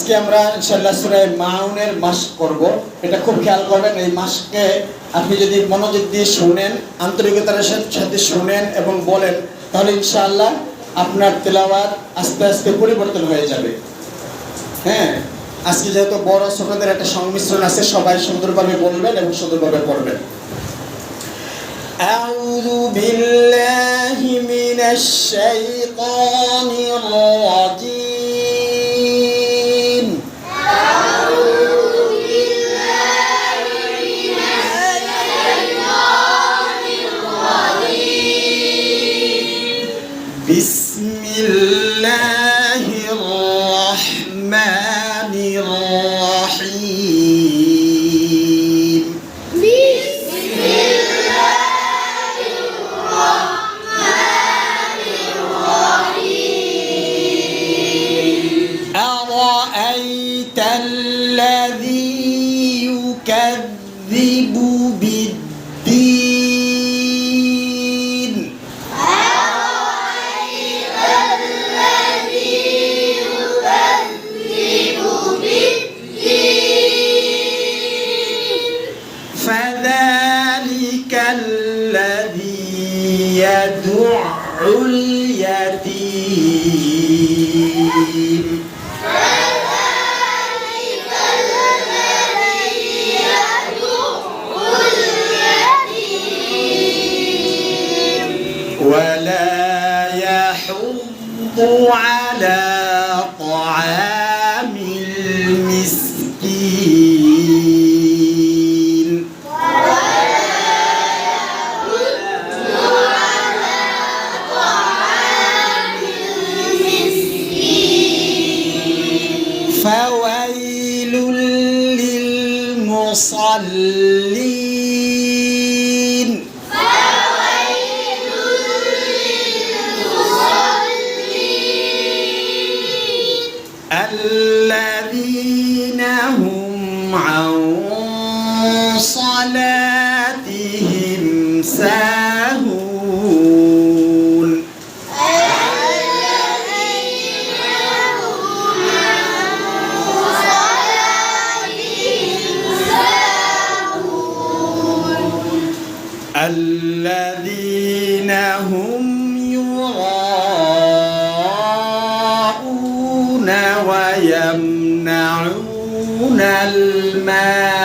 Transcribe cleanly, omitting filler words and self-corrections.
আজকে আমরা ইনশাআল্লাহ সূরা মাউনের মাশক করব। এটা খুব খেয়াল করবেন, এই মাশকে আপনি যদি মনোযোগ দিয়ে শুনেন, আন্তরিকতার সাথে শুনেন এবং বলেন, তাহলে ইনশাআল্লাহ আপনার তেলাওয়াত আস্তে আস্তে পরিবর্তন হয়ে যাবে। হ্যাঁ, আজকে যেহেতু বড় ছোটদের একটা সংমিশ্রণ আছে, সবাই সুন্দরভাবে বলবেন এবং সুন্দরভাবে পড়বেন। আউযু বিল্লাহি মিনাশ শাইতানির রাজীম। আউযু বিল্লাহি মিনাশ শাইতানির রাজীম। বিসমিল্লাহির রাহমানির রাহিম। أرأيت الذي يكذب بالدين. أرأيت الذي يكذب بالدين. فذلك الذي يدع اليتيم. فذلك الذي يدع اليتيم. ولا يحض على طعام المسكين. فويل للمصلين. فويل للمصلين. الذين هم عن صلاتهم ساهون. الذين هم عن صلاتهم ساهون. الذين هم يراءون ويمنعون الماعون.